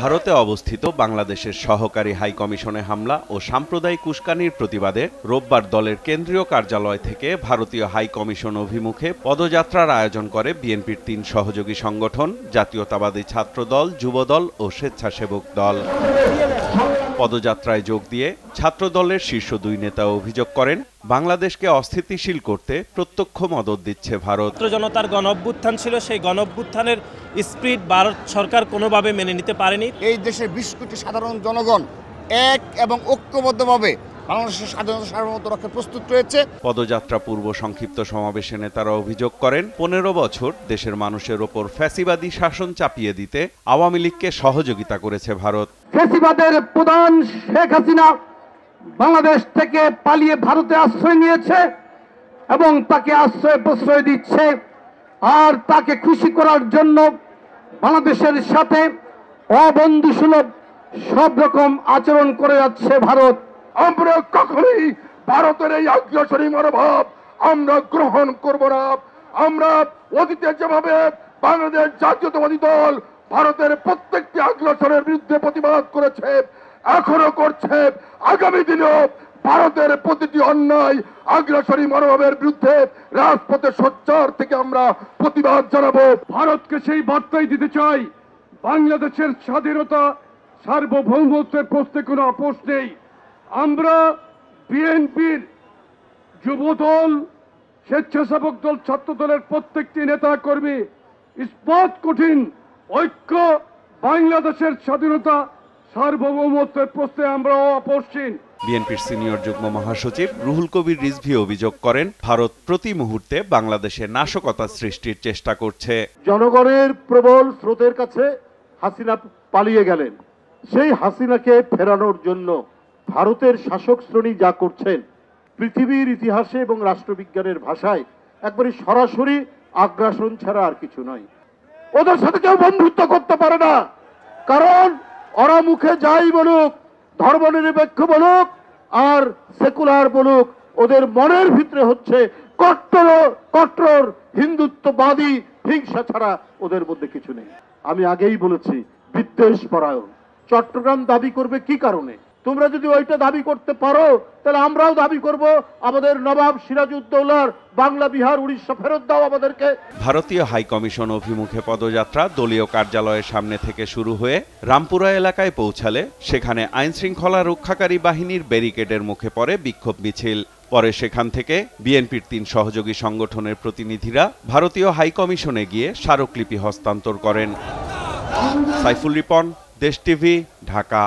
ভারতে অবস্থিত বাংলাদেশের সহকারী হাই কমিশনে হামলা ও সাম্প্রদায়িক উস্কানির প্রতিবাদে রোববার দলের কেন্দ্রীয় কার্যালয় থেকে ভারতীয় হাই কমিশন অভিমুখে পদযাত্রার আয়োজন করে বিএনপির ৩ সহযোগী সংগঠন জাতীয়তাবাদী ছাত্রদল, যুবদল ও স্বেচ্ছাসেবক দল। পদযাত্রায় যোগ দিয়ে ছাত্রদলের শীর্ষ ২ নেতা অভিযোগ করেন, বাংলাদেশকে অস্থিতিশীল করতে প্রত্যক্ষ মদদ দিচ্ছে ভারত। ছাত্র জনতার গণঅভ্যুত্থান ছিল, সেই গণঅভ্যুত্থানের স্পিরিট ভারত সরকার কোনোভাবে মেনে নিতে পারেনি। এই দেশের ২০ কোটি সাধারণ জনগণ এক এবং ঐক্যবদ্ধভাবে বাংলাদেশের স্বাধীনতা সার্বভৌমত্ব রক্ষায় প্রস্তুত রয়েছে। পদযাত্রা পূর্ব সংক্ষিপ্ত সমাবেশে নেতারা অভিযোগ করেন, ১৫ বছর দেশের মানুষের ওপর ফ্যাসিবাদী শাসন চাপিয়ে দিতে আওয়ামী লীগকে সহযোগিতা করেছে ভারত। ফ্যাসিবাদের প্রধান শেখ হাসিনা বাংলাদেশ থেকে পালিয়ে ভারতে আশ্রয় নিয়েছে এবং তাকে আশ্রয় প্রশ্রয় দিচ্ছে, আর তাকে খুশি করার জন্য বাংলাদেশের সাথে অবন্ধুসুলভ সব রকম আচরণ করে যাচ্ছে ভারত। আমরা কখনোই ভারতের এই আগ্রাসনী মনোভাব আমরা গ্রহণ করব না। আমরা অতীতে যেভাবে বাংলাদেশ জাতীয়তাবাদী দল ভারতের প্রত্যেকটি আগ্রাসনের বিরুদ্ধে প্রতিবাদ করেছে, এখনো করছে, আগামী দিনেও ভারতের প্রতিটি অন্যায় আগ্রাসনী মনোভাবের বিরুদ্ধে রাজপথে সোচ্চার থেকে আমরা প্রতিবাদ জানাবো। ভারতকে সেই বার্তাই দিতে চাই, বাংলাদেশের স্বাধীনতা সার্বভৌমত্বের প্রশ্নে কোনো আপোষ নেই। আমরা বিএনপির, যুবদল, স্বেচ্ছাসেবক দল, ছাত্র দলের প্রত্যেকটি নেতা কর্মী ইস্পাত কঠিন ঐক্য বাংলাদেশের স্বাধীনতা সার্বভৌমত্বের প্রশ্নে আমরাও আপোষহীন। বিএনপির সিনিয়র যুগ্ম মহাসচিব রুহুল কবির রিজভী অভিযোগ করেন, ভারত প্রতি মুহূর্তে বাংলাদেশে নাশকতা সৃষ্টির চেষ্টা করছে। জনগণের প্রবল স্রোতের কাছে হাসিনা পালিয়ে গেলেন, সেই হাসিনাকে ফেরানোর জন্য ভারতের শাসক শ্রেণী যা করছেন, পৃথিবীর ইতিহাসে এবং রাষ্ট্রবিজ্ঞানের ভাষায় একবারে সরাসরি আগ্রাসন ছাড়া আর কিছু নয়। ওদের সাথে কেউ বন্ধুত্ব করতে পারে না, কারণ ওরা মুখে যাই বলুক, ধর্মনিরপেক্ষ বলুক আর সেকুলার বলুক, ওদের মনের ভিতরে হচ্ছে কট্টর হিন্দুত্ববাদী হিংসা ছাড়া ওদের মধ্যে কিছু নেই। আমি আগেই বলেছি, বিদ্বেষ পরায়ণ। চট্টগ্রাম দাবি করবে কি কারণে? তোমরা যদি ওইটা দাবি করতে পারো, তাহলে আমরাও দাবি করব আমাদের নবাব সিরাজউদ্দৌলার বাংলা, বিহার, উড়িষ্যা ফেরত দাও আমাদেরকে। ভারতীয় হাই কমিশন অভিমুখে পদযাত্রা দলীয় কার্যালয়ের সামনে থেকে শুরু হয়ে রামপুরা এলাকায় পৌঁছালে সেখানে আইনশৃঙ্খলা রক্ষাকারী বাহিনীর ব্যারিকেডের মুখে পড়ে বিক্ষোভ মিছিল। পরে সেখান থেকে বিএনপির ৩ সহযোগী সংগঠনের প্রতিনিধিরা ভারতীয় হাই কমিশনে গিয়ে স্মারকলিপি হস্তান্তর করেন। সাইফুল রিপন, দেশ টিভি, ঢাকা।